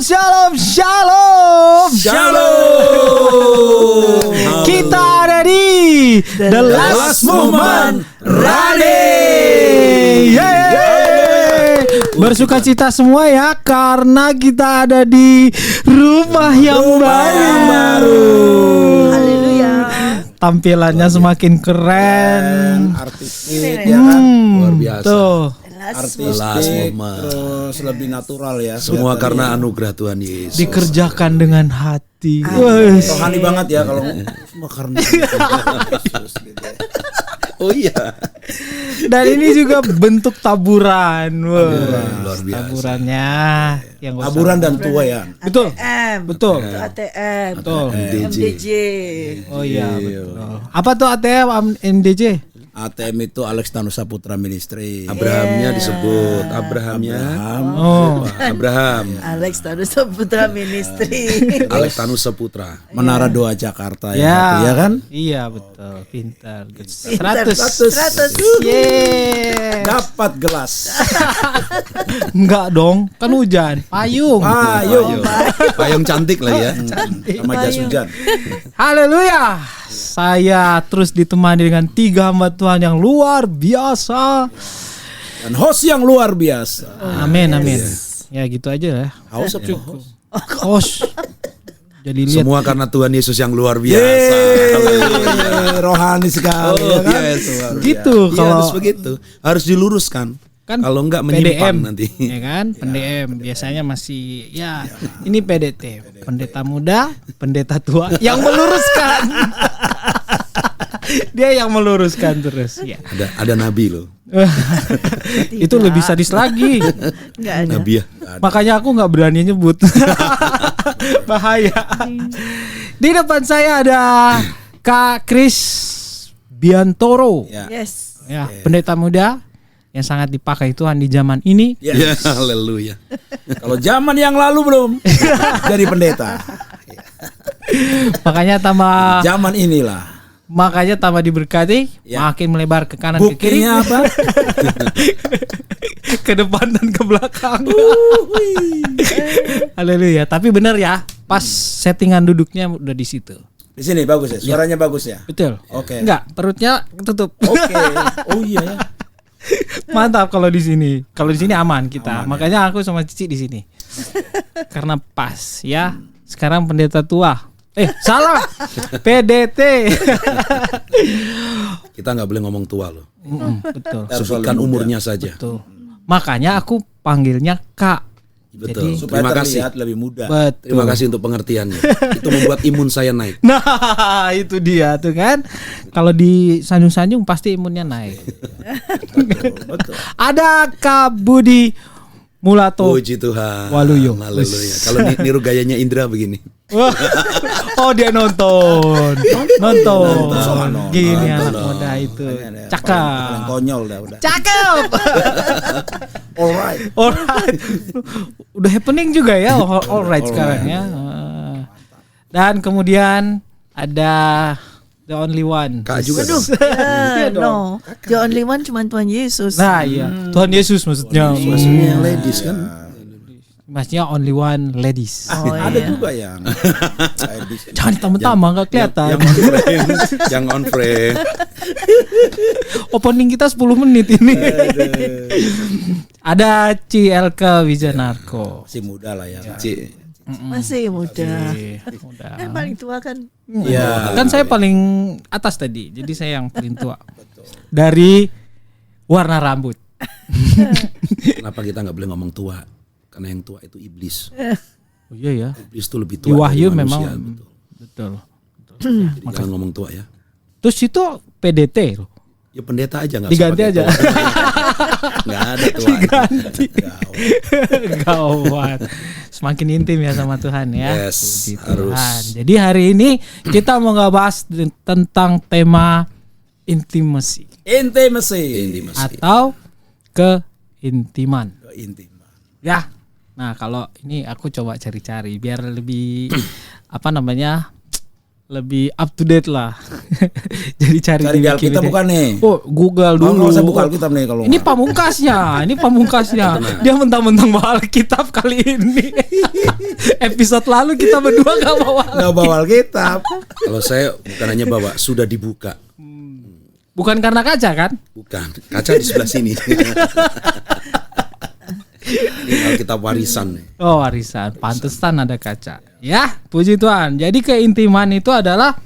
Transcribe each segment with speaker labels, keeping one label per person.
Speaker 1: Shalom, shalom. Kita ada di The Last Moment Radio. Bersukacita semua ya, karena kita ada di rumah yang baru.
Speaker 2: Haleluya.
Speaker 1: Tampilannya semakin keren,
Speaker 3: artistik ya kan,
Speaker 4: luar biasa.
Speaker 1: Tuh.
Speaker 3: artistik, terus lebih natural ya.
Speaker 4: Semua karena anugerah Tuhan Yesus.
Speaker 1: Dikerjakan dengan hati.
Speaker 3: Rohani banget ya kalau semua karena Yesus gitu ya.
Speaker 4: Oh iya.
Speaker 1: Dan ini juga bentuk taburan.
Speaker 4: Luar biasa.
Speaker 1: Taburannya yang gak usah-
Speaker 3: Taburan dan tua ya.
Speaker 1: Betul.
Speaker 2: ATM.
Speaker 1: Betul.
Speaker 2: ATM.
Speaker 1: Betul.
Speaker 2: MDJ.
Speaker 1: Oh iya, betul. Apa tuh ATM MDJ?
Speaker 3: ATM itu Alex Tanusa Putra Ministry.
Speaker 4: Abrahamnya disebut. Abrahamnya.
Speaker 1: Oh.
Speaker 4: Abraham.
Speaker 2: Alex Tanusa Putra Ministry.
Speaker 4: Alex Tanusa Putra.
Speaker 3: Menara Doa Jakarta ya,
Speaker 1: Ya,
Speaker 3: ya kan?
Speaker 1: Iya betul. Pintar. 100.
Speaker 2: 100.
Speaker 1: Yeay.
Speaker 3: Dapat gelas.
Speaker 1: Enggak dong, kan hujan. Payung.
Speaker 3: Ayo.
Speaker 4: Payung cantik lah ya.
Speaker 3: Sama jas hujan.
Speaker 1: Haleluya. Saya terus ditemani dengan 3 hamba Tuhan yang luar biasa.
Speaker 3: Dan host yang luar biasa.
Speaker 1: Amin, amin. Ya gitu aja ya.
Speaker 3: Haus apa cukup?
Speaker 1: Host. Jadi lihat.
Speaker 4: Semua karena Tuhan Yesus yang luar biasa.
Speaker 3: Rohani sekali ya kan?
Speaker 4: Yes.
Speaker 1: Gitu
Speaker 4: Iya,
Speaker 1: kalau
Speaker 4: harus begitu. Harus diluruskan.
Speaker 1: kan
Speaker 4: Kalau enggak menyimpan
Speaker 1: PDM,
Speaker 4: nanti.
Speaker 1: ya kan? PDM biasanya masih ya ini PDT, pendeta muda, pendeta tua yang meluruskan. Dia yang meluruskan terus ya.
Speaker 4: Ada nabi loh.
Speaker 1: Itu lebih sadis lagi.
Speaker 2: Enggak ada.
Speaker 4: Nabi ya.
Speaker 1: Makanya aku nggak berani nyebut. Bahaya. Di depan saya ada Kak Chris Biantoro.
Speaker 3: Ya.
Speaker 2: Yes.
Speaker 1: Ya, pendeta muda yang sangat dipakai Tuhan di zaman ini.
Speaker 4: Ya, haleluya.
Speaker 3: Kalau zaman yang lalu belum jadi pendeta.
Speaker 1: Makanya tambah diberkati,
Speaker 3: Ya.
Speaker 1: makin melebar ke kanan ke kiri,
Speaker 3: Buktinya apa?
Speaker 1: ke depan dan ke belakang. Haleluya. Tapi benar ya, pas settingan duduknya udah di situ.
Speaker 3: Di sini bagus ya, suaranya bagus ya.
Speaker 1: Betul.
Speaker 3: Oke.
Speaker 1: Enggak, perutnya ketutup.
Speaker 3: Oke. Oh iya ya.
Speaker 1: Mantap kalau di sini. Kalau di sini aman kita. Makanya aku sama Cici di sini. Karena pas ya. Sekarang pendeta tua. Salah. PDT.
Speaker 4: Kita nggak boleh ngomong tua loh.
Speaker 1: Betul.
Speaker 4: Sebutkan umurnya saja.
Speaker 1: Betul. Makanya aku panggilnya Kak.
Speaker 4: Betul.
Speaker 1: Jadi,
Speaker 3: Supaya
Speaker 4: Terima kasih.
Speaker 3: terlihat lebih muda.
Speaker 1: Betul.
Speaker 4: Terima kasih untuk pengertiannya. Itu membuat imun saya naik.
Speaker 1: Nah, itu dia tuh kan. Kalau di sanjung-sanjung pasti imunnya naik.
Speaker 3: Betul.
Speaker 1: Ada Kak Budi Mulato.
Speaker 4: Puji Tuhan.
Speaker 1: Waluyo.
Speaker 4: Haleluya. Kalau niru gayanya Indra begini.
Speaker 1: Oh, dia nonton. Gini anak
Speaker 3: Nonton.
Speaker 1: muda itu.
Speaker 3: Paling
Speaker 1: Cakep.
Speaker 3: konyol dah udah.
Speaker 1: Cakep.
Speaker 3: Alright.
Speaker 1: Alright. Udah happening juga ya. Alright sekarang ya. Dan kemudian ada the only one.
Speaker 4: Kak juga.
Speaker 2: Aduh.
Speaker 1: Iya
Speaker 2: No. The only one cuma Tuhan Yesus.
Speaker 1: Nah, iya. Tuhan Yesus maksudnya.
Speaker 4: Maksudnya ladies kan.
Speaker 1: Maksudnya only one ladies.
Speaker 2: Oh,
Speaker 3: Ada
Speaker 2: iya.
Speaker 3: juga yang ladies.
Speaker 1: Jangan ditambah-tambah enggak kelihatan.
Speaker 4: Yang on frame. Yang on frame.
Speaker 1: Opening kita 10 menit ini. Ada CLK Wijanarko.
Speaker 3: Masih muda lah ya.
Speaker 4: Ci.
Speaker 2: Masih muda.
Speaker 1: Muda.
Speaker 2: Yang paling tua kan.
Speaker 3: Iya.
Speaker 1: Kan saya paling atas tadi, jadi saya yang paling tua. Dari warna rambut.
Speaker 4: Kenapa kita nggak boleh ngomong tua? Karena yang tua itu iblis.
Speaker 1: Oh iya ya.
Speaker 4: Iblis itu lebih
Speaker 1: Di
Speaker 4: tua.
Speaker 1: Wahyu
Speaker 4: dari
Speaker 1: memang
Speaker 4: manusia, betul.
Speaker 1: betul.
Speaker 4: Jadi jangan ngomong tua ya.
Speaker 1: Terus itu PDT loh.
Speaker 4: Ya pendeta aja nggak
Speaker 1: Diganti aja.
Speaker 4: Nggak ada tua.
Speaker 1: Diganti. Gawat. Semakin intim ya sama Tuhan ya.
Speaker 4: Yes,
Speaker 1: Puji
Speaker 4: harus.
Speaker 1: Tuhan. Jadi hari ini kita mau ngebahas tentang tema intimacy
Speaker 3: Intimacy.
Speaker 1: atau keintiman.
Speaker 3: Intim.
Speaker 1: Ya. Nah, kalau ini aku coba cari-cari biar lebih lebih up to date lah. Jadi cari
Speaker 3: Cari di Alkitab
Speaker 1: Wikipedia.
Speaker 3: bukan nih.
Speaker 1: Oh, Google
Speaker 3: Oh,
Speaker 1: dulu.
Speaker 3: nggak usah buka Alkitab nih kalau
Speaker 1: Ini
Speaker 3: nggak.
Speaker 1: pamungkasnya. Dia mentang-mentang bawa Alkitab kali ini. Episode lalu kita berdua gak bawa.
Speaker 3: Nggak bawa Alkitab.
Speaker 4: Kalau saya bukan hanya bawa, sudah dibuka.
Speaker 1: Bukan karena kaca kan?
Speaker 4: Bukan, kaca di sebelah sini. Ini Alkitab warisan nih.
Speaker 1: Oh, warisan. Pantesan ada kaca. Ya, puji Tuhan. Jadi keintiman itu adalah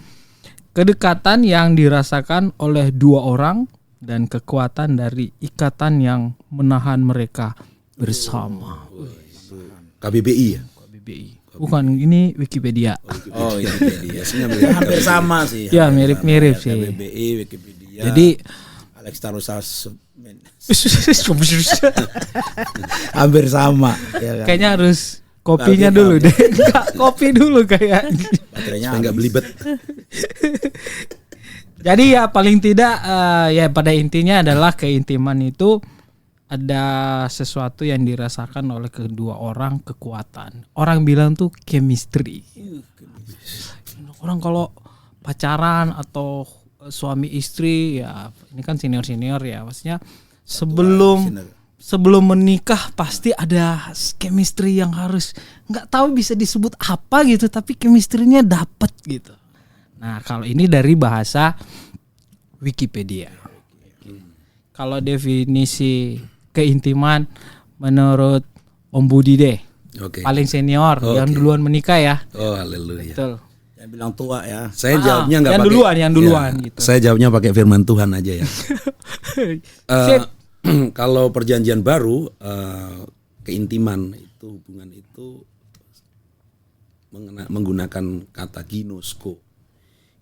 Speaker 1: kedekatan yang dirasakan oleh dua orang dan kekuatan dari ikatan yang menahan mereka bersama.
Speaker 4: KBBI ya?
Speaker 1: KBBI. Bukan, ini Wikipedia.
Speaker 3: Oh iya.
Speaker 4: Biasanya
Speaker 3: Hampir sama sih.
Speaker 1: Ya, mirip-mirip sih.
Speaker 3: KBBI, Wikipedia.
Speaker 1: Jadi
Speaker 3: Alex Tarusas hampir sama. Ya kan?
Speaker 1: kayaknya harus kopinya
Speaker 3: Alkitab.
Speaker 1: dulu deh. Enggak, kopi dulu kayaknya.
Speaker 3: Baterainya
Speaker 4: supaya nggak belibet.
Speaker 1: Jadi ya paling tidak ya pada intinya adalah keintiman itu ada sesuatu yang dirasakan oleh kedua orang, kekuatan. Orang bilang tuh chemistry. Orang kalau pacaran atau suami istri ya ini kan senior ya, maksudnya sebelum menikah pasti ada chemistry yang harus nggak tahu bisa disebut apa gitu, tapi chemistry-nya dapet gitu. Nah, kalau ini dari bahasa Wikipedia. Kalau definisi keintiman menurut Om Budi deh,
Speaker 4: Oke.
Speaker 1: paling senior yang
Speaker 4: Oke.
Speaker 1: duluan menikah ya.
Speaker 4: Oh, haleluya.
Speaker 1: Betul.
Speaker 3: yang bilang tua ya.
Speaker 4: Saya jawabnya nggak
Speaker 1: yang
Speaker 4: pakai
Speaker 1: yang duluan
Speaker 4: ya,
Speaker 1: gitu.
Speaker 4: Saya jawabnya pakai firman Tuhan aja ya.
Speaker 1: Sip.
Speaker 4: Kalau perjanjian baru, keintiman itu, hubungan itu menggunakan kata ginosko.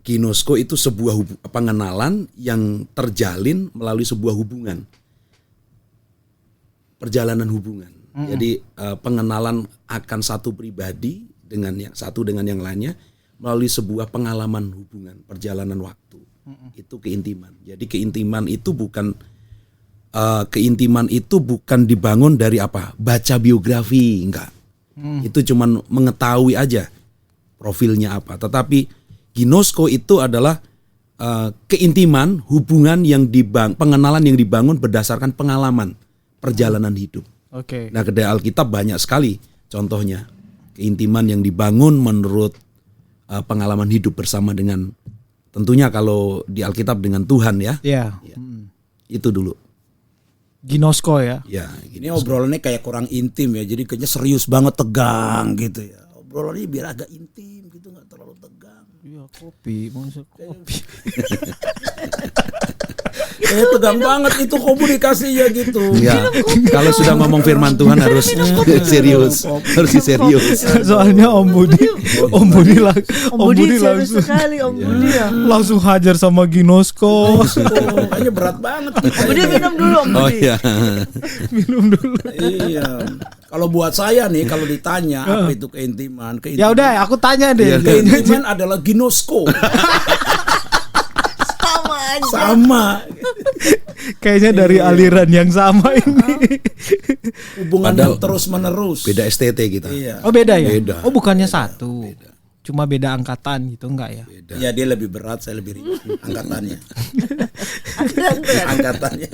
Speaker 4: Ginosko itu sebuah pengenalan yang terjalin melalui sebuah hubungan, perjalanan hubungan. Jadi pengenalan akan satu pribadi dengan yang satu dengan yang lainnya melalui sebuah pengalaman hubungan, perjalanan waktu. Itu keintiman. Jadi keintiman itu bukan dibangun dari apa? Baca biografi, enggak. Itu cuman mengetahui aja profilnya apa. Tetapi ginosko itu adalah keintiman, hubungan yang pengenalan yang dibangun berdasarkan pengalaman perjalanan hidup.
Speaker 1: Oke.
Speaker 4: Nah, kedai Alkitab banyak sekali contohnya keintiman yang dibangun menurut pengalaman hidup bersama dengan, tentunya kalau di Alkitab dengan Tuhan ya.
Speaker 1: Ya.
Speaker 4: Itu dulu.
Speaker 1: Ginosko ya.
Speaker 4: Ya,
Speaker 3: Ini obrolannya kayak kurang intim ya. Jadi kayaknya serius banget, tegang gitu ya. Obrolannya biar agak intim gitu, nggak terlalu tegang.
Speaker 1: Iya, kopi, maksud kopi.
Speaker 3: Tegang banget itu komunikasinya gitu.
Speaker 4: Ya, kalau sudah ngomong firman Tuhan harus serius, harus serius.
Speaker 1: Soalnya Om Budi
Speaker 2: Om Budi serius
Speaker 1: langsung
Speaker 2: sekali Om Budi ya.
Speaker 1: langsung hajar sama Ginosko.
Speaker 3: Kayaknya berat banget.
Speaker 2: Om Budi minum dulu Om
Speaker 4: Oh
Speaker 2: Budi.
Speaker 4: iya.
Speaker 1: Minum dulu.
Speaker 3: Iya. Kalau buat saya nih, kalau ditanya apa itu keintiman,
Speaker 1: Ya udah, aku tanya deh.
Speaker 3: keintiman adalah ginosko.
Speaker 2: Sama aja.
Speaker 3: Sama.
Speaker 1: Kayaknya dari aliran yang sama ini.
Speaker 3: Hubungan yang terus menerus.
Speaker 4: Beda STT kita.
Speaker 3: Iya.
Speaker 1: Oh beda ya?
Speaker 4: Beda.
Speaker 1: Oh bukannya satu. Cuma beda angkatan gitu enggak ya?
Speaker 3: Ya dia lebih berat, saya lebih ringan angkatannya. Angkatannya.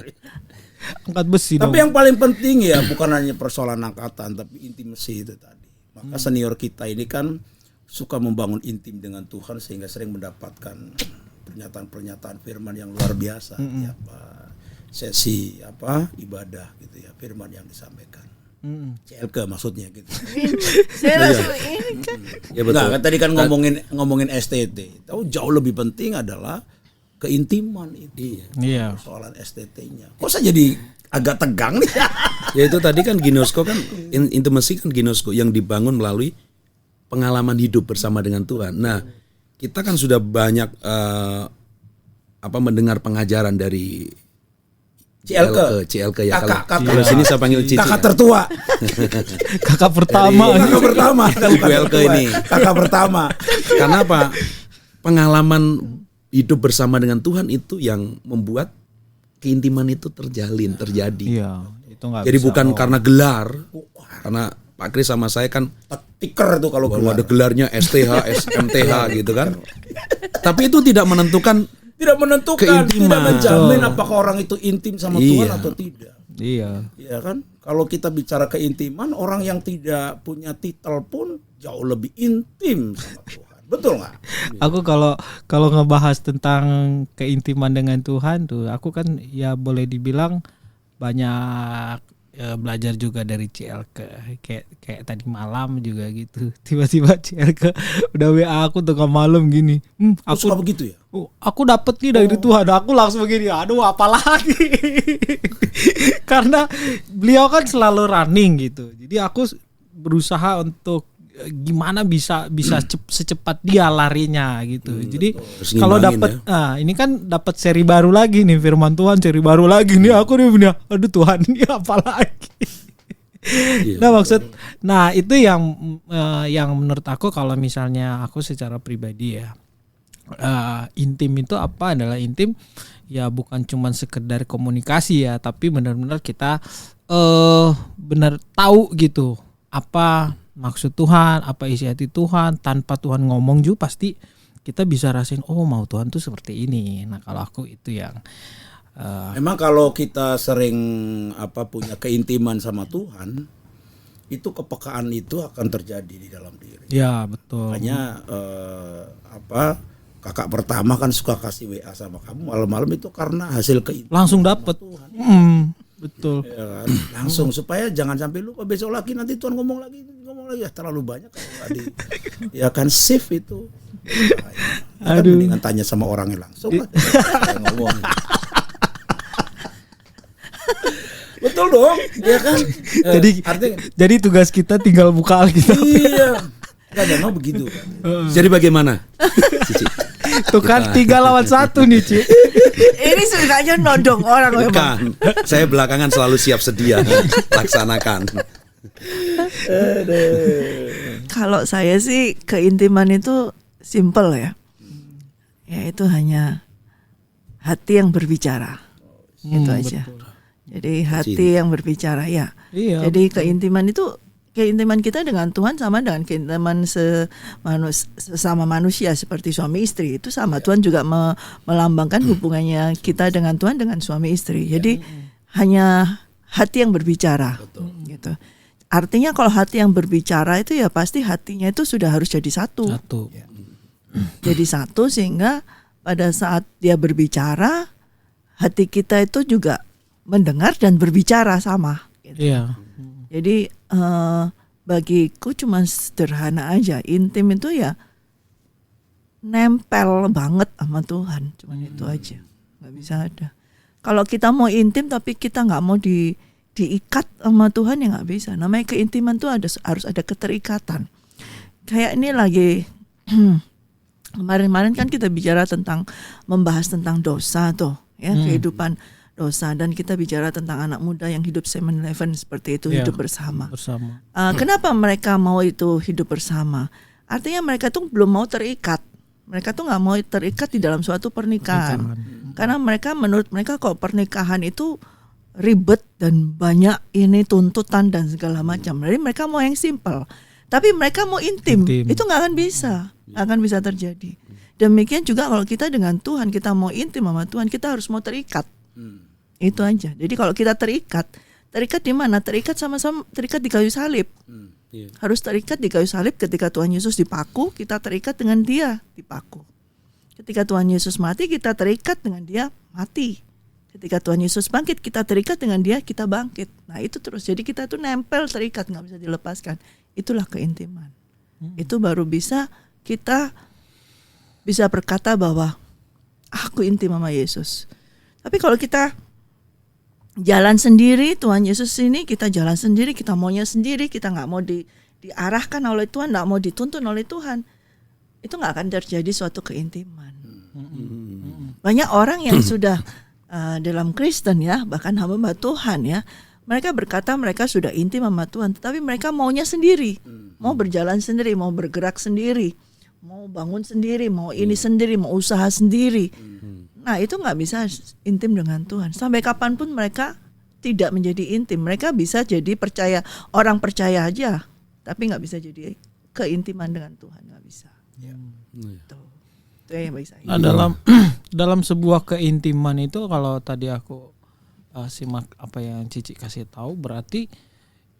Speaker 1: Angkat besi dong.
Speaker 3: Tapi yang paling penting ya bukan hanya persoalan angkatan, tapi intimasi itu tadi. Maka senior kita ini kan suka membangun intim dengan Tuhan sehingga sering mendapatkan pernyataan-pernyataan firman yang luar biasa. Sesi ibadah gitu ya, firman yang disampaikan. CLK maksudnya gitu.
Speaker 2: Saya langsung ini kan.
Speaker 4: Ya betul.
Speaker 3: Nah, kan tadi kan ngomongin STT. Tahu jauh lebih penting adalah keintiman itu.
Speaker 1: Iya.
Speaker 3: Persoalan STT-nya. Kok saya jadi agak tegang nih?
Speaker 4: Ya itu tadi kan ginosko kan intimacy kan ginosko yang dibangun melalui pengalaman hidup bersama dengan Tuhan. Nah, kita kan sudah banyak mendengar pengajaran dari CLK ya.
Speaker 3: Kakak.
Speaker 4: Kalau sini saya panggil Cici.
Speaker 3: Kakak
Speaker 4: ya.
Speaker 3: tertua.
Speaker 1: Kakak pertama.
Speaker 3: Kakak pertama.
Speaker 4: CLK ini.
Speaker 3: Kakak pertama.
Speaker 4: Karena apa? Pengalaman hidup bersama dengan Tuhan itu yang membuat keintiman itu terjalin, terjadi.
Speaker 1: Iya, itu enggak
Speaker 4: Jadi
Speaker 1: bisa.
Speaker 4: bukan karena gelar, karena Pak Kris sama saya kan
Speaker 3: Tiker tuh kalau
Speaker 4: bahwa
Speaker 3: keluar.
Speaker 4: ada gelarnya STH, SMTH gitu kan. Tapi itu tidak menentukan
Speaker 3: Tidak menentukan,
Speaker 4: Keintiman.
Speaker 3: tidak menjamin apakah orang itu intim sama Tuhan
Speaker 4: Iya.
Speaker 3: atau tidak.
Speaker 1: Iya.
Speaker 3: Ya kan? Kalau kita bicara keintiman, orang yang tidak punya titel pun jauh lebih intim sama Tuhan. Betul nggak?
Speaker 1: Aku kalau ngebahas tentang keintiman dengan Tuhan tuh, aku kan ya boleh dibilang banyak belajar juga dari CLK. Kayak tadi malam juga gitu. Tiba-tiba CLK udah WA aku tengah malam gini.
Speaker 3: Aku suka begitu ya?
Speaker 1: Aku dapet nih dari Tuhan. Aku langsung begini, aduh apalagi. Karena beliau kan selalu running gitu. Jadi aku berusaha untuk gimana bisa secepat dia larinya gitu. Jadi
Speaker 4: Terus
Speaker 1: kalau
Speaker 4: ngimbangin
Speaker 1: dapat ini kan dapat seri baru lagi nih, firman Tuhan seri baru lagi nih. Aku nih punya, aduh Tuhan ini apa lagi. Nah itu yang menurut aku, kalau misalnya aku secara pribadi ya, intim itu apa adalah intim ya bukan cuman sekedar komunikasi ya, tapi benar-benar kita benar tahu gitu apa maksud Tuhan, apa isi hati Tuhan. Tanpa Tuhan ngomong juga pasti kita bisa rasain, oh mau Tuhan tuh seperti ini. Nah kalau aku itu yang
Speaker 3: Memang kalau kita sering punya keintiman sama Tuhan, itu kepekaan itu akan terjadi di dalam diri.
Speaker 1: ya betul.
Speaker 3: Makanya kakak pertama kan suka kasih WA sama kamu malam-malam itu karena hasil keintiman.
Speaker 1: Langsung dapet. Betul.
Speaker 3: Ya kan? Langsung supaya jangan sampai lupa besok lagi nanti Tuhan ngomong lagi ya terlalu banyak kalau tadi. Ya kan save itu. Nah, kan mendingan tanya sama orangnya langsung lah. Saya ngomong. Betul dong, ya kan?
Speaker 1: Jadi tugas kita tinggal buka Alkitab.
Speaker 3: Iya. Kan memang begitu kan.
Speaker 4: Jadi bagaimana? Cici?
Speaker 1: Tuh kan 3 lawan 1 nih Ci.
Speaker 2: Ini sudahnya nodong orang memang.
Speaker 4: Bukan. Saya belakangan selalu siap sedia laksanakan.
Speaker 2: Kalau saya sih keintiman itu simple ya. Ya itu hanya hati yang berbicara. Itu aja. Jadi hati yang berbicara ya.
Speaker 1: Iya,
Speaker 2: Jadi keintiman itu, keintiman kita dengan Tuhan sama dengan keintiman sesama manusia seperti suami istri. Itu sama, Tuhan juga melambangkan hubungannya kita dengan Tuhan dengan suami istri. Jadi hanya hati yang berbicara. Gitu. Artinya kalau hati yang berbicara itu ya pasti hatinya itu sudah harus jadi satu. Jadi satu, sehingga pada saat dia berbicara, hati kita itu juga mendengar dan berbicara sama. Gitu.
Speaker 1: Iya.
Speaker 2: Jadi bagiku cuma sederhana aja. Intim itu ya nempel banget sama Tuhan. Cuman itu aja. Gak bisa ada. Kalau kita mau intim tapi kita gak mau diikat sama Tuhan ya gak bisa. Namanya keintiman tuh harus ada keterikatan. Kayak ini lagi kemarin-kemarin kan kita bicara tentang membahas tentang dosa tuh ya, kehidupan dosa, dan kita bicara tentang anak muda yang hidup 7-Eleven seperti itu, hidup bersama. Kenapa mereka mau itu hidup bersama? Artinya mereka tuh belum mau terikat. Mereka tuh nggak mau terikat di dalam suatu pernikahan. Karena menurut mereka kalau pernikahan itu ribet dan banyak ini tuntutan dan segala macam. Jadi mereka mau yang simple. Tapi mereka mau intim. Itu nggak akan bisa, nggak akan bisa terjadi. Demikian juga kalau kita dengan Tuhan, kita mau intim sama Tuhan, kita harus mau terikat. Itu aja. Jadi kalau kita terikat di mana? Terikat sama-sama, terikat di kayu salib. Harus terikat di kayu salib. Ketika Tuhan Yesus dipaku, kita terikat dengan Dia dipaku. Ketika Tuhan Yesus mati, kita terikat dengan Dia mati. Ketika Tuhan Yesus bangkit, kita terikat dengan Dia, kita bangkit. Nah itu terus. Jadi kita tuh nempel, terikat, nggak bisa dilepaskan. Itulah keintiman. Itu baru bisa kita bisa berkata bahwa aku intim sama Yesus. Tapi kalau kita jalan sendiri, Tuhan Yesus ini kita jalan sendiri, kita maunya sendiri, kita nggak mau diarahkan oleh Tuhan, nggak mau dituntun oleh Tuhan, itu nggak akan terjadi suatu keintiman. Banyak orang yang sudah dalam Kristen ya, bahkan hamba Tuhan ya, mereka berkata mereka sudah intim sama Tuhan, tetapi mereka maunya sendiri, mau berjalan sendiri, mau bergerak sendiri, mau bangun sendiri, mau ini sendiri, mau usaha sendiri. Nah itu nggak bisa intim dengan Tuhan. Sampai kapanpun mereka tidak menjadi intim. Mereka bisa jadi orang percaya aja, tapi nggak bisa jadi keintiman dengan Tuhan, nggak bisa. Tuh. Itu yang bagi saya.
Speaker 1: Dalam sebuah keintiman itu, kalau tadi aku simak apa yang Cici kasih tahu, berarti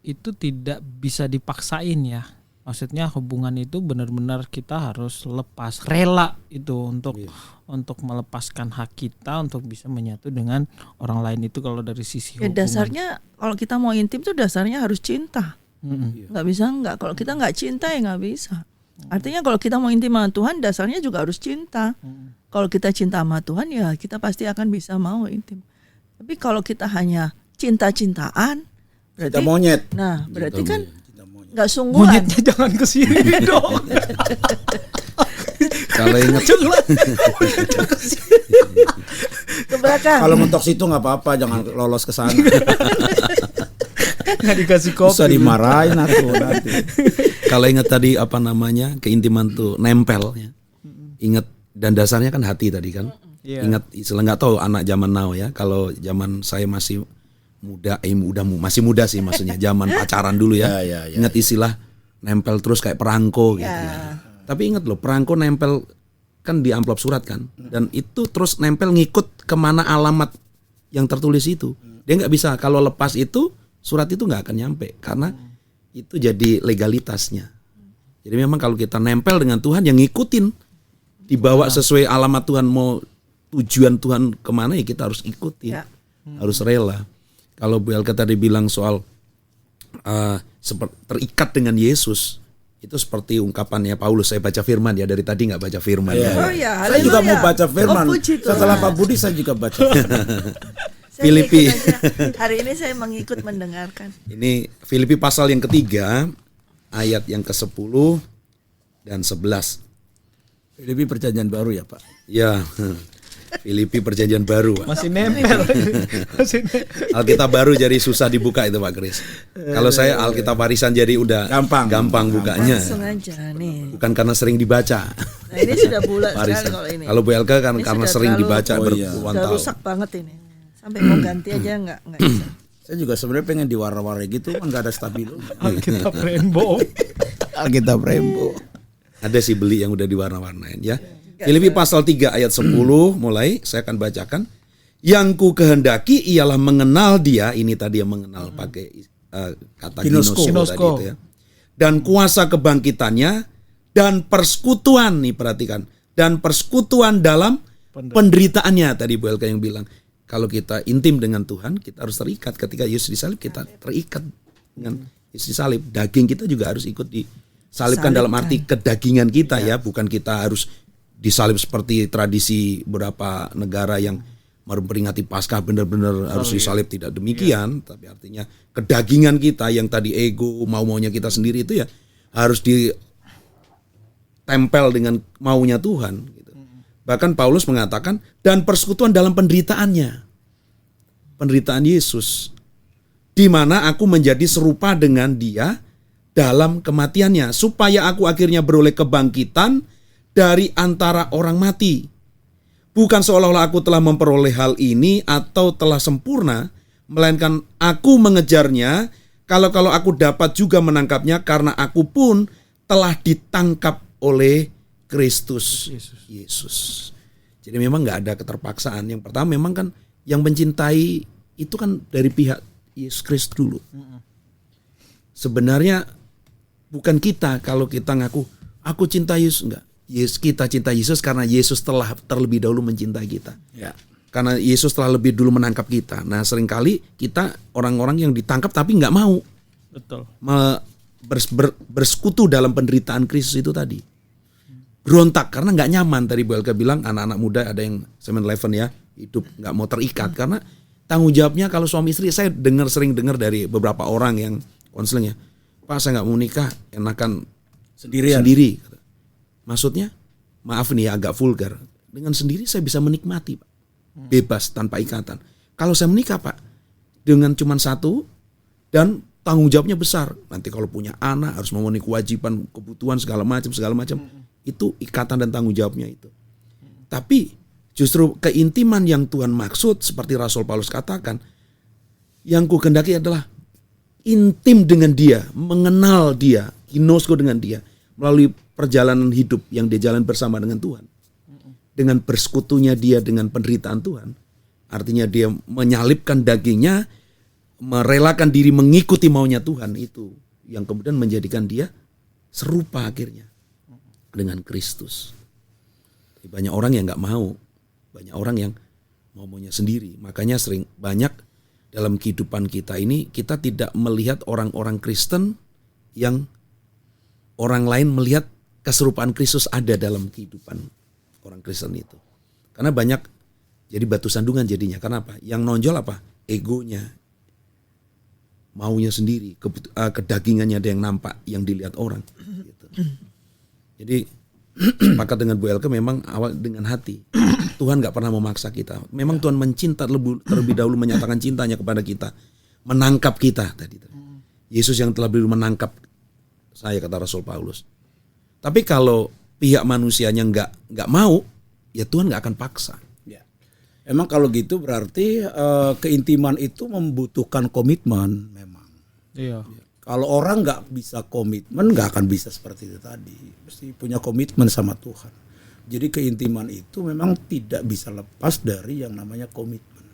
Speaker 1: itu tidak bisa dipaksain ya. Maksudnya hubungan itu benar-benar kita harus lepas, rela itu untuk melepaskan hak kita untuk bisa menyatu dengan orang lain. Itu kalau dari sisi hubungan.
Speaker 2: Dasarnya kalau kita mau intim tuh dasarnya harus cinta. Nggak bisa nggak. Kalau kita nggak cinta ya nggak bisa. Artinya kalau kita mau intim sama Tuhan, dasarnya juga harus cinta. Kalau kita cinta sama Tuhan, ya kita pasti akan bisa mau intim. Tapi kalau kita hanya cinta-cintaan, berarti
Speaker 3: Cinta monyet.
Speaker 2: Nah, berarti kan nggak
Speaker 1: Monyetnya
Speaker 2: sungguhan.
Speaker 1: jangan ke sini dong.
Speaker 4: Kalau ingat
Speaker 2: Ke belakang.
Speaker 3: Kalau mentok situ nggak apa-apa, jangan lolos ke sana.
Speaker 1: Nggak dikasih kopi.
Speaker 3: Bisa dimarahin aku nanti.
Speaker 4: kalau ingat tadi apa namanya, keintiman tuh nempel ya. Ingat, dan dasarnya kan hati tadi kan. Ingat istilah, nggak tahu anak zaman now ya. Kalau zaman saya masih masih muda sih maksudnya, zaman pacaran dulu ya. Ingat istilah nempel terus kayak perangko gitu ya. Tapi ingat loh, perangko nempel kan di amplop surat kan, dan itu terus nempel ngikut kemana alamat yang tertulis itu. Dia nggak bisa, kalau lepas itu surat itu nggak akan nyampe, karena itu jadi legalitasnya. Jadi memang kalau kita nempel dengan Tuhan, yang ngikutin, dibawa sesuai alamat Tuhan, mau tujuan Tuhan kemana ya kita harus ikutin, harus rela. Kalau Bu Elka tadi bilang soal terikat dengan Yesus, itu seperti ungkapannya Paulus. Saya baca firman ya, dari tadi nggak baca firman.
Speaker 2: Oh ya,
Speaker 3: Saya juga mau baca firman.
Speaker 2: puji Tuhan.
Speaker 3: Setelah Pak Budi saya juga baca firman.
Speaker 4: Filipi.
Speaker 2: Hari ini saya mengikut mendengarkan.
Speaker 4: Ini Filipi pasal yang ketiga, ayat yang ke-10 dan 11.
Speaker 3: Filipi perjanjian baru ya Pak.
Speaker 4: Ya, Filipi perjanjian baru. Pak.
Speaker 1: Masih nempel.
Speaker 4: Alkitab baru jadi susah dibuka itu Pak Kris. Kalau saya Alkitab warisan jadi udah gampang bukanya.
Speaker 2: Langsung aja nih.
Speaker 4: Bukan karena sering dibaca.
Speaker 2: Nah, ini sudah bulat sekali
Speaker 4: Warisan.
Speaker 2: kalau ini.
Speaker 4: Kalau Bu Elka kan
Speaker 2: Ini
Speaker 4: karena
Speaker 2: sudah
Speaker 4: sering
Speaker 2: terlalu-
Speaker 4: dibaca
Speaker 3: Oh, iya.
Speaker 4: berpuluhan
Speaker 2: Sudah
Speaker 4: tahun.
Speaker 2: rusak banget ini. Sampai mau ganti aja nggak bisa.
Speaker 3: Saya juga sebenarnya pengen diwarna-warni gitu, kan nggak ada stabilo.
Speaker 1: Alkitab rainbow.
Speaker 3: Alkitab Rainbow.
Speaker 4: Ada sih beli yang udah diwarna-warnain ya. Filipi pasal 3 ayat 10 mulai saya akan bacakan. Yang ku kehendaki ialah mengenal dia, ini tadi yang mengenal pakai kata ginosko tadi itu ya. Dan kuasa kebangkitannya dan persekutuan, nih perhatikan, dan persekutuan dalam penderitaannya. Tadi Bu Elka yang bilang, kalau kita intim dengan Tuhan, kita harus terikat. Ketika Yesus disalib, kita terikat dengan Yesus disalib. Daging kita juga harus ikut disalibkan dalam arti kedagingan kita ya, bukan kita harus disalib seperti tradisi beberapa negara yang memperingati Paskah benar-benar harus disalib, tidak demikian. Tapi artinya kedagingan kita yang tadi ego, mau-maunya kita sendiri itu ya harus ditempel dengan maunya Tuhan gitu. Bahkan Paulus mengatakan dan persekutuan dalam penderitaannya, penderitaan Yesus, di mana aku menjadi serupa dengan dia dalam kematiannya, supaya aku akhirnya beroleh kebangkitan dari antara orang mati. Bukan seolah-olah aku telah memperoleh hal ini atau telah sempurna, melainkan aku mengejarnya, kalau aku dapat juga menangkapnya, karena aku pun telah ditangkap oleh Kristus Yesus. Jadi memang nggak ada keterpaksaan. Yang pertama memang kan yang mencintai itu kan dari pihak Yesus Kristus dulu. Sebenarnya bukan kita, kalau kita ngaku aku cinta Yesus, enggak. Kita cinta Yesus karena Yesus telah terlebih dahulu mencintai kita.
Speaker 3: Ya.
Speaker 4: Karena Yesus telah lebih dulu menangkap kita. Nah seringkali kita orang-orang yang ditangkap tapi nggak mau.
Speaker 1: Betul.
Speaker 4: Bersekutu dalam penderitaan Kristus itu tadi. Berontak karena nggak nyaman. Tadi Bu Elka bilang anak-anak muda ada yang 7-Eleven ya, hidup nggak mau terikat karena tanggung jawabnya kalau suami istri. Saya sering dengar dari beberapa orang yang konselingnya, Pak saya nggak mau nikah, enakan sendiri. Maksudnya, maaf nih agak vulgar. Dengan sendiri saya bisa menikmati, Pak. Bebas tanpa ikatan. Kalau saya menikah, Pak, dengan cuma satu dan tanggung jawabnya besar. Nanti kalau punya anak harus memenuhi kewajiban, kebutuhan segala macam. Itu ikatan dan tanggung jawabnya itu. Tapi justru keintiman yang Tuhan maksud seperti Rasul Paulus katakan, Yang ku kehendaki adalah intim dengan dia, mengenal dia, ginosko dengan dia melalui perjalanan hidup yang dia jalan bersama dengan Tuhan. Dengan bersekutunya dia dengan penderitaan Tuhan. Artinya dia menyalipkan dagingnya, merelakan diri mengikuti maunya Tuhan, itu yang kemudian menjadikan dia serupa akhirnya dengan Kristus. Banyak orang yang nggak mau, banyak orang yang maunya sendiri. Makanya sering banyak dalam kehidupan kita ini kita tidak melihat orang-orang Kristen yang orang lain melihat keserupaan Kristus ada dalam kehidupan orang Kristen itu. Karena banyak jadi batu sandungan jadinya. Kenapa? Yang nonjol apa? Egonya, maunya sendiri, kedagingannya ada yang nampak, yang dilihat orang. Gitu. Jadi sepakat dengan Bu Elke, memang awal dengan hati. Tuhan gak pernah memaksa kita. Memang Tuhan mencinta terlebih dahulu, menyatakan cintanya kepada kita, menangkap kita tadi. Yesus yang telah dulu menangkap saya, kata Rasul Paulus. Tapi kalau pihak manusianya nggak mau, ya Tuhan nggak akan paksa.
Speaker 3: Ya. Emang kalau gitu berarti keintiman itu membutuhkan komitmen memang.
Speaker 1: Iya.
Speaker 3: Kalau orang nggak bisa komitmen, nggak akan bisa seperti itu tadi. Mesti punya komitmen sama Tuhan. Jadi keintiman itu memang tidak bisa lepas dari yang namanya komitmen.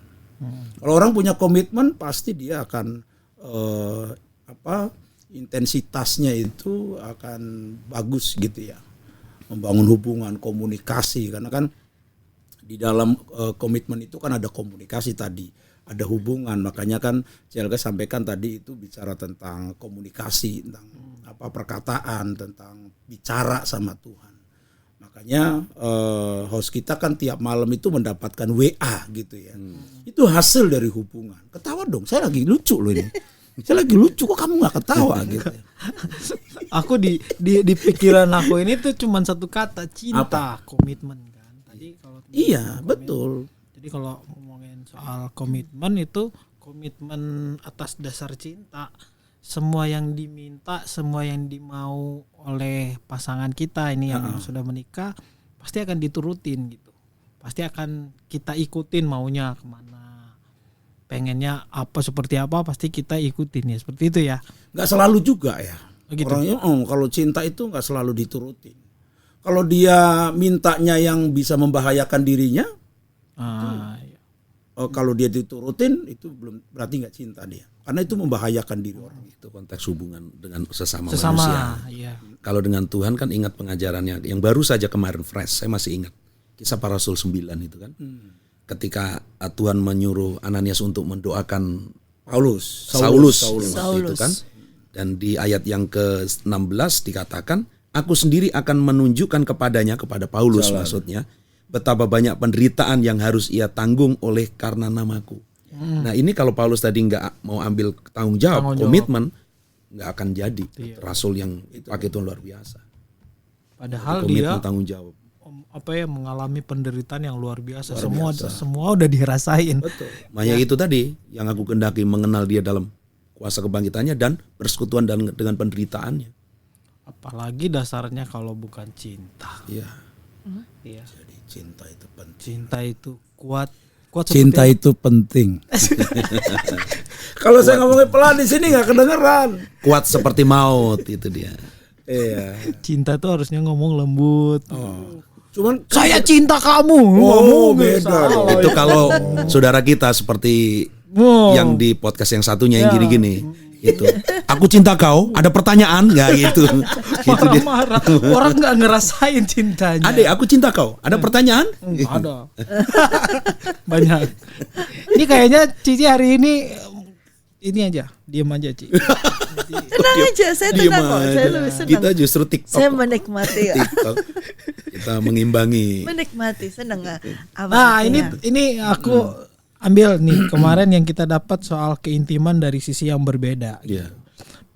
Speaker 3: Kalau orang punya komitmen, pasti dia akan intensitasnya itu akan bagus gitu ya. Membangun hubungan, komunikasi, karena kan di dalam komitmen itu kan ada komunikasi tadi. Ada hubungan, makanya kan Celga sampaikan tadi itu bicara tentang komunikasi, tentang perkataan, tentang bicara sama Tuhan. Makanya host kita kan tiap malam itu mendapatkan WA gitu ya. Itu hasil dari hubungan. Ketawa dong, saya lagi lucu loh ini. Saya lagi lucu, kok kamu gak ketawa gitu.
Speaker 1: Aku di pikiran aku ini tuh cuma satu kata, cinta. Komitmen kan. Tadi kalau
Speaker 3: iya, betul.
Speaker 1: Jadi kalau ngomongin soal komitmen itu komitmen atas dasar cinta. Semua yang diminta, semua yang dimau oleh pasangan kita ini yang sudah menikah pasti akan diturutin gitu. Pasti akan kita ikutin maunya kemana. Pengennya apa seperti apa pasti kita ikutin ya, seperti itu ya.
Speaker 3: Nggak selalu juga ya.
Speaker 1: Gitu.
Speaker 3: Orangnya kalau cinta itu nggak selalu diturutin. Kalau dia mintanya yang bisa membahayakan dirinya,
Speaker 1: iya.
Speaker 3: Kalau dia diturutin itu belum berarti nggak cinta dia. Karena itu membahayakan diri orang.
Speaker 4: Itu konteks hubungan dengan sesama manusia.
Speaker 1: Iya.
Speaker 4: Kalau dengan Tuhan kan ingat pengajarannya yang baru saja kemarin fresh, saya masih ingat Kisah Para Rasul 9 itu kan. Ketika Tuhan menyuruh Ananias untuk mendoakan Saulus itu kan. Dan di ayat yang ke-16 dikatakan, aku sendiri akan menunjukkan kepadanya, kepada Paulus maksudnya, betapa banyak penderitaan yang harus ia tanggung oleh karena namaku. Nah ini kalau Paulus tadi nggak mau ambil tanggung jawab, komitmen, nggak akan jadi rasul yang pakai itu luar biasa.
Speaker 1: Padahal
Speaker 4: komitmen,
Speaker 1: dia
Speaker 4: tanggung jawab.
Speaker 1: Mengalami penderitaan yang luar biasa. Semua udah dirasain.
Speaker 3: Betul.
Speaker 4: Makanya itu tadi yang aku kehendaki, mengenal dia dalam kuasa kebangkitannya dan persekutuan dengan penderitaannya.
Speaker 1: Apalagi dasarnya kalau bukan cinta.
Speaker 4: Iya.
Speaker 1: Iya.
Speaker 3: Jadi cinta itu penting.
Speaker 1: Cinta itu kuat
Speaker 3: Cinta itu penting. Kalau saya ngomongin pelan di sini nggak kedengeran.
Speaker 4: Kuat seperti maut itu dia.
Speaker 3: Iya.
Speaker 1: Cinta tuh harusnya ngomong lembut.
Speaker 3: Cuman
Speaker 1: saya cinta kamu.
Speaker 3: Beda.
Speaker 4: Itu kalau saudara kita seperti yang di podcast yang satunya yang gini-gini. Itu. Aku cinta kau, ada pertanyaan nggak gitu? Gitu dia.
Speaker 1: Marah. Orang nggak ngerasain cintanya.
Speaker 4: Adek, aku cinta kau, ada pertanyaan?
Speaker 1: Ada. Banyak. Ini kayaknya Cici hari ini aja, diam aja Ci.
Speaker 2: Tenang aja, saya tenang kok. Saya lebih senang.
Speaker 4: Kita justru TikTok.
Speaker 2: Saya menikmati.
Speaker 4: TikTok. Kita mengimbangi.
Speaker 2: Menikmati, senang nggak?
Speaker 1: Nah ini aku ambil nih kemarin yang kita dapat soal keintiman dari sisi yang berbeda.
Speaker 4: Iya.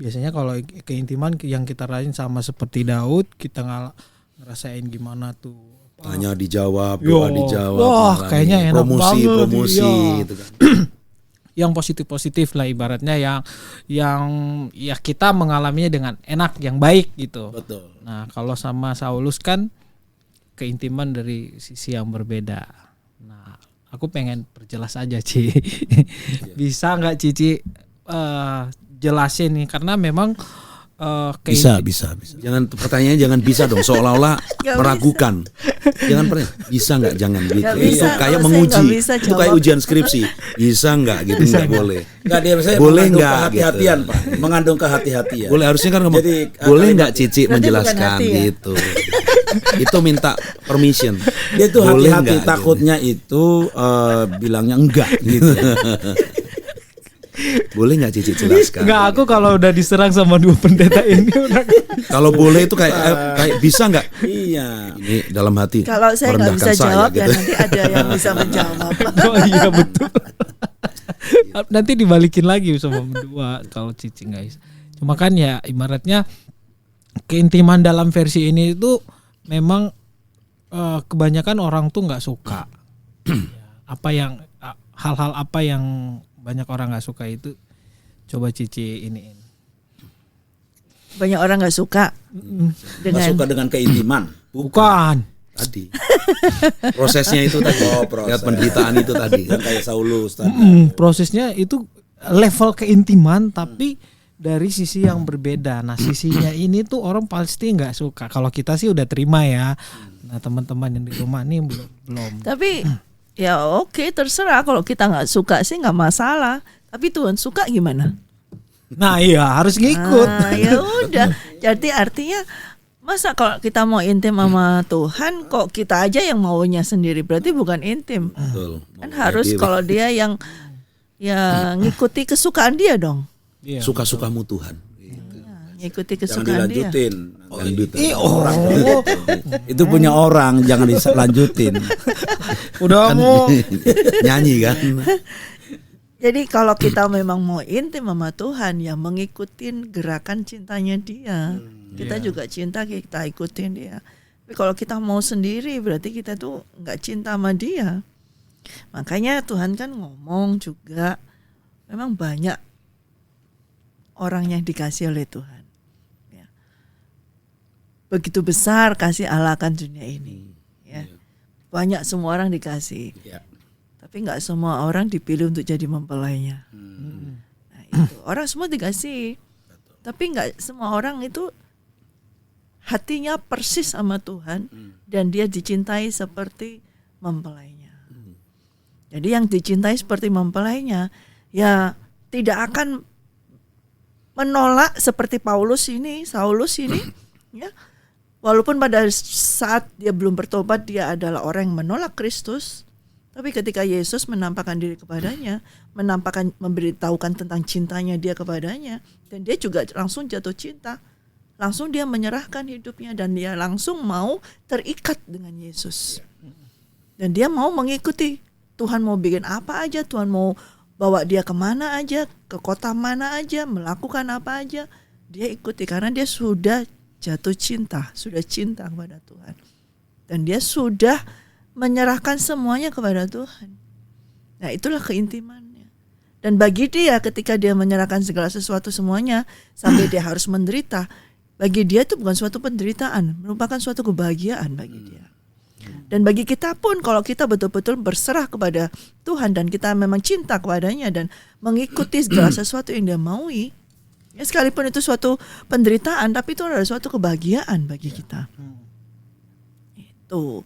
Speaker 1: Biasanya kalau keintiman yang kita rasain sama seperti Daud, kita ngerasain gimana tuh.
Speaker 4: Tanya dijawab, doa dijawab.
Speaker 1: Wah, kayaknya enak
Speaker 4: promosi
Speaker 1: banget,
Speaker 4: gitu kan.
Speaker 1: Yang positif lah ibaratnya yang ya kita mengalaminya dengan enak, yang baik gitu.
Speaker 3: Betul.
Speaker 1: Nah, kalau sama Saulus kan keintiman dari sisi yang berbeda. Nah, aku pengen perjelas aja Ci. Bisa nggak Cici jelasin nih, karena memang
Speaker 3: Bisa.
Speaker 4: Jangan, pertanyaannya jangan bisa dong, seolah-olah meragukan. Jangan pernah bisa nggak, jangan gitu.
Speaker 2: Nggak
Speaker 4: Itu
Speaker 2: bisa,
Speaker 4: kayak
Speaker 2: kalau saya
Speaker 4: menguji.
Speaker 2: nggak bisa
Speaker 4: Itu kayak
Speaker 2: jawab.
Speaker 4: ujian skripsi. Bisa nggak gitu, nggak boleh.
Speaker 3: Enggak, dia saya
Speaker 4: Boleh
Speaker 3: mengandung
Speaker 4: nggak,
Speaker 3: kehati-hatian,
Speaker 4: gitu.
Speaker 3: Pak. Mengandung kehati-hatian.
Speaker 4: Boleh, harusnya kan ngomong,
Speaker 3: Jadi,
Speaker 4: boleh
Speaker 3: kalimat
Speaker 4: nggak
Speaker 3: itu.
Speaker 4: Cici
Speaker 2: Berarti bukan
Speaker 4: menjelaskan
Speaker 2: hati ya?
Speaker 4: gitu. Itu minta permission.
Speaker 3: Dia tuh
Speaker 4: Boleh
Speaker 3: hati-hati,
Speaker 4: nggak, gitu.
Speaker 3: takutnya itu bilangnya enggak gitu.
Speaker 4: Boleh nggak Cici jelaskan?
Speaker 1: Enggak, aku kalau udah diserang sama dua pendeta ini udah
Speaker 4: Kalau boleh itu kayak bisa nggak?
Speaker 3: Iya.
Speaker 4: Ini dalam hati.
Speaker 2: Kalau saya nggak
Speaker 4: merendahkan
Speaker 2: bisa
Speaker 4: saya,
Speaker 2: jawab ya
Speaker 4: gitu.
Speaker 2: nanti ada yang bisa menjawab.
Speaker 1: oh iya betul. Nanti dibalikin lagi sama berdua kalau Cici guys. Cuma kan ya ibaratnya keintiman dalam versi ini itu memang kebanyakan orang tuh nggak suka. Apa yang hal-hal apa yang banyak orang nggak suka itu coba Cici iniin.
Speaker 2: Banyak orang nggak suka
Speaker 3: Nggak suka dengan keintiman.
Speaker 1: Bukan.
Speaker 4: Tadi prosesnya itu tadi.
Speaker 3: proses.
Speaker 4: Lihat penderitaan itu tadi.
Speaker 3: Yang kayak Saulus tadi.
Speaker 1: Prosesnya itu level keintiman tapi dari sisi yang berbeda. Nah sisinya ini tuh orang pasti nggak suka. Kalau kita sih udah terima ya. Nah teman-teman yang di rumah nih belum.
Speaker 2: Tapi ya oke, terserah, kalau kita nggak suka sih nggak masalah. Tapi Tuhan suka gimana?
Speaker 1: Nah iya harus ngikut.
Speaker 2: Ya udah. Jadi artinya masa kalau kita mau intim sama Tuhan kok kita aja yang maunya sendiri, berarti bukan intim.
Speaker 4: Betul.
Speaker 2: Kan harus kalau dia yang ya ngikuti kesukaan dia dong.
Speaker 1: Iya.
Speaker 4: Suka-sukamu Tuhan.
Speaker 2: Ngikuti
Speaker 3: Jangan
Speaker 2: kesukaan dia.
Speaker 3: dilanjutin.
Speaker 1: Oh,
Speaker 3: Itu punya orang, jangan dilanjutin.
Speaker 1: udah mau.
Speaker 4: Nyanyi kan.
Speaker 2: Jadi kalau kita memang mau intim sama Tuhan ya mengikutin gerakan cintanya dia. Kita juga cinta, kita ikutin dia. Tapi kalau kita mau sendiri berarti kita tuh nggak cinta sama dia. Makanya Tuhan kan ngomong juga, memang banyak orang yang dikasih oleh Tuhan. Ya. Begitu besar kasih Allah akan dunia ini. Ya. Banyak semua orang dikasih.
Speaker 3: Ya.
Speaker 2: Tapi nggak semua orang dipilih untuk jadi mempelainya. Nah, itu. Orang semua dikasih, tapi nggak semua orang itu hatinya persis sama Tuhan dan dia dicintai seperti mempelainya. Jadi yang dicintai seperti mempelainya, ya tidak akan menolak seperti Saulus ini, ya. Walaupun pada saat dia belum bertobat dia adalah orang yang menolak Kristus. Tapi ketika Yesus menampakkan diri kepadanya, memberitahukan tentang cintanya dia kepadanya, dan dia juga langsung jatuh cinta, langsung dia menyerahkan hidupnya dan dia langsung mau terikat dengan Yesus. Dan dia mau mengikuti, Tuhan mau bikin apa aja, Tuhan mau bawa dia kemana aja, ke kota mana aja, melakukan apa aja, dia ikuti karena dia sudah jatuh cinta, sudah cinta kepada Tuhan. Dan dia sudah menyerahkan semuanya kepada Tuhan. Nah itulah keintimannya. Dan bagi dia ketika dia menyerahkan segala sesuatu semuanya sampai dia harus menderita, bagi dia itu bukan suatu penderitaan, merupakan suatu kebahagiaan bagi dia. Dan bagi kita pun kalau kita betul-betul berserah kepada Tuhan dan kita memang cinta kepadanya dan mengikuti segala sesuatu yang dia maui, ya sekalipun itu suatu penderitaan tapi itu adalah suatu kebahagiaan bagi kita. Itu.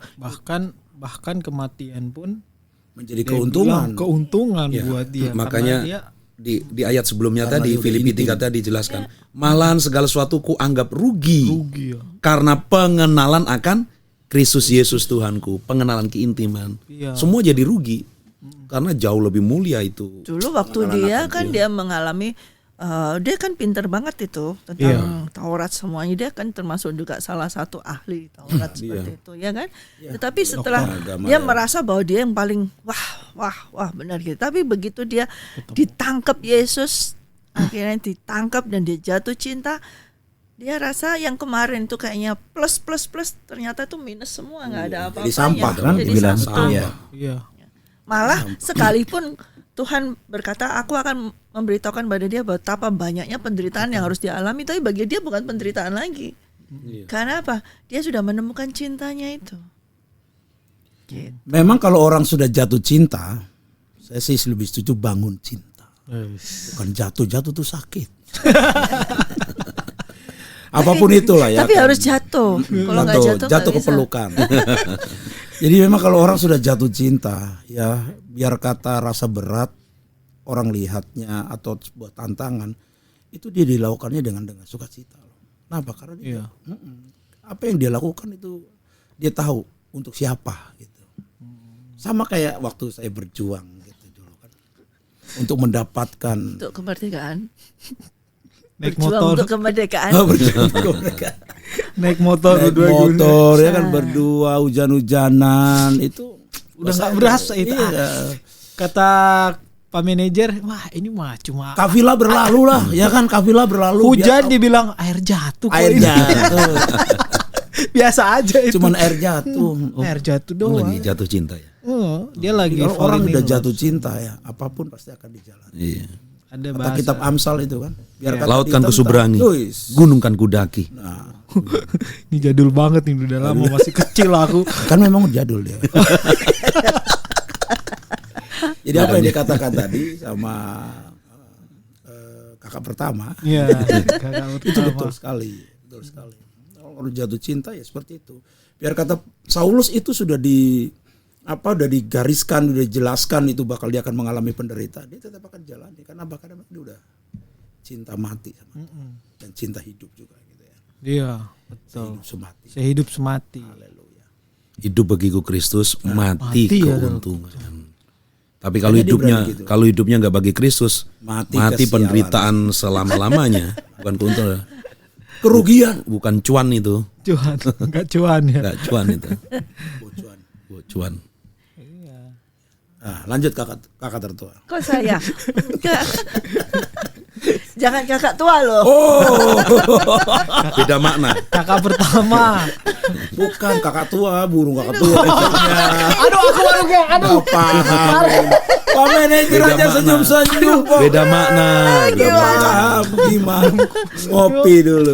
Speaker 1: Bahkan kematian pun
Speaker 3: Menjadi
Speaker 1: dia
Speaker 3: keuntungan.
Speaker 1: bilang keuntungan
Speaker 4: Ya,
Speaker 1: buat dia.
Speaker 4: makanya
Speaker 1: Karena dia
Speaker 4: di ayat sebelumnya
Speaker 3: Karena
Speaker 4: tadi
Speaker 3: dia udah
Speaker 4: Filipi
Speaker 3: intim.
Speaker 4: 3 tadi dijelaskan, malahan segala sesuatu ku anggap rugi
Speaker 1: rugi ya.
Speaker 4: karena pengenalan akan Kristus Yesus Tuhanku, pengenalan keintiman.
Speaker 1: Iya.
Speaker 4: Semua jadi rugi karena jauh lebih mulia itu.
Speaker 2: Dulu waktu dia kan dia mengalami dia kan pinter banget itu tentang Taurat semuanya, dia kan termasuk juga salah satu ahli Taurat seperti itu ya kan. Tetapi setelah dia merasa bahwa dia yang paling wah benar gitu. Tapi begitu dia ditangkap Yesus, akhirnya ditangkap dan dia jatuh cinta, dia rasa yang kemarin tuh kayaknya plus ternyata tuh minus semua, nggak ada apa-apanya.
Speaker 3: Jadi sampah kan
Speaker 2: Jadi
Speaker 3: dibilang.
Speaker 2: sampah.
Speaker 3: Iya.
Speaker 1: Iya.
Speaker 2: Malah sekalipun Tuhan berkata, aku akan memberitahukan pada dia betapa banyaknya penderitaan yang harus dia alami, tapi bagi dia bukan penderitaan lagi. Karena apa? Dia sudah menemukan cintanya itu. sakit.
Speaker 3: Memang kalau orang sudah jatuh cinta, saya sih lebih setuju bangun cinta. Bukan jatuh tuh sakit. Apapun itulah ya.
Speaker 2: Tapi
Speaker 3: kan.
Speaker 2: harus jatuh. Kalau nggak jatuh
Speaker 3: jatuh
Speaker 2: nggak
Speaker 3: ke
Speaker 2: bisa.
Speaker 3: pelukan. Jadi memang kalau orang sudah jatuh cinta, ya biar kata rasa berat orang lihatnya atau sebuah tantangan, itu dia dilakukannya dengan sukacita. Kenapa? Karena dia, apa yang dia lakukan itu dia tahu untuk siapa gitu. Sama kayak waktu saya berjuang gitu dulu kan, untuk mendapatkan
Speaker 2: Untuk kemerdekaan.
Speaker 1: Naik
Speaker 2: Berjuang
Speaker 1: motor,
Speaker 2: untuk kemerdekaan.
Speaker 3: berjuang untuk kemerdekaan.
Speaker 1: naik motor,
Speaker 3: Naik
Speaker 1: berdua
Speaker 3: motor ya kan, berdua hujan-hujanan itu
Speaker 1: udah nggak berasa itu.
Speaker 3: Iya.
Speaker 1: Kata Pak manajer, wah ini mah cuma
Speaker 3: Kafilah berlalu lah, ya kan, kafilah berlalu.
Speaker 1: hujan, dibilang air jatuh. kok
Speaker 3: Air
Speaker 1: ini.
Speaker 3: jatuh,
Speaker 1: Biasa aja itu.
Speaker 3: cuman air jatuh.
Speaker 1: Air jatuh
Speaker 4: Oh,
Speaker 1: doang.
Speaker 4: lagi jatuh cinta ya.
Speaker 1: Dia lagi
Speaker 3: Kalau orang
Speaker 1: falling
Speaker 3: udah
Speaker 1: in love.
Speaker 3: jatuh cinta ya, apapun pasti akan dijalani.
Speaker 4: Iya.
Speaker 1: Ada
Speaker 3: Kata
Speaker 1: bahasa.
Speaker 3: kitab Amsal itu kan, biar kata
Speaker 4: Laut kan
Speaker 3: ditentang,
Speaker 4: kusuberangi,
Speaker 3: wis.
Speaker 4: gunung kan kudaki.
Speaker 3: Nah,
Speaker 1: Ini jadul banget nih, udah lama, masih kecil aku.
Speaker 3: kan memang jadul dia. Jadi apa yang dikatakan tadi sama kakak pertama,
Speaker 1: Iya.
Speaker 3: itu betul sekali, betul sekali. Kalau jatuh cinta ya seperti itu. Biar kata Saulus itu sudah udah digariskan, udah dijelaskan itu bakal dia akan mengalami penderitaan, dia tetap akan jalani karena dia udah cinta mati sama Tuhan. Dan cinta hidup juga gitu ya.
Speaker 1: Iya, betul.
Speaker 3: Hidup semati.
Speaker 1: Sehidup semati.
Speaker 3: Haleluya.
Speaker 4: Hidup bagiku Kristus, mati
Speaker 1: mati ya,
Speaker 4: keuntungan. Tapi kalau
Speaker 3: Makanya dia
Speaker 4: hidupnya
Speaker 3: berani gitu.
Speaker 4: kalau hidupnya nggak bagi Kristus,
Speaker 3: Mati
Speaker 4: mati
Speaker 3: kesialan.
Speaker 4: penderitaan selama-lamanya, bukan keuntungan,
Speaker 3: Kerugian.
Speaker 4: bukan cuan itu,
Speaker 1: Cuan, enggak cuan ya.
Speaker 4: nggak cuan itu,
Speaker 3: Bocuan.
Speaker 4: cuan.
Speaker 3: Nah, lanjut kakak tertua.
Speaker 2: Kok saya? Enggak. Jangan kakak tua loh.
Speaker 3: Oh,
Speaker 4: Beda makna.
Speaker 1: Kakak pertama.
Speaker 3: bukan kakak tua, burung kakak tua. Maksudnya.
Speaker 1: Aduh, aku baru kayak
Speaker 3: Nggak paham. Pak manajer
Speaker 4: Beda
Speaker 3: aja
Speaker 4: makna.
Speaker 3: senyum-senyum. Pak.
Speaker 4: Beda makna.
Speaker 3: Nggak paham gimana? Ngopi dulu.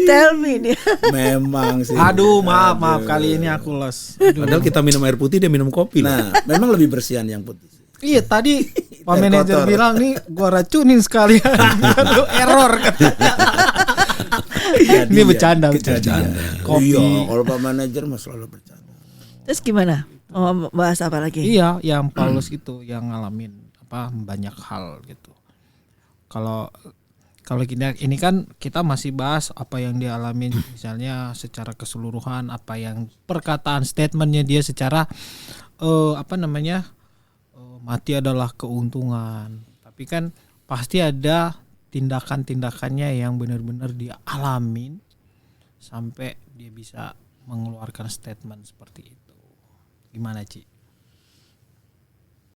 Speaker 2: Tell me nih.
Speaker 3: Memang sih.
Speaker 1: Aduh, maaf kali ini aku los. Aduh.
Speaker 4: Padahal kita minum air putih, dia minum kopi.
Speaker 3: Nah, memang lebih bersihan yang putih.
Speaker 1: Iya, tadi Pak
Speaker 3: Air
Speaker 1: manajer
Speaker 3: kotor.
Speaker 1: bilang nih gua racunin sekalian. Aduh, error katanya. Ini bercanda. Kopi.
Speaker 3: Iya, kalau Pak manajer mah selalu bercanda.
Speaker 2: Terus gimana? Mau bahas apa lagi?
Speaker 1: Iya, yang Paulus itu yang ngalamin banyak hal gitu. Kalau ini kan kita masih bahas apa yang dia alamin, misalnya secara keseluruhan, apa yang perkataan statementnya dia secara mati adalah keuntungan. Tapi kan pasti ada tindakan-tindakannya yang benar-benar dia alamin sampai dia bisa mengeluarkan statement seperti itu. Gimana, Ci?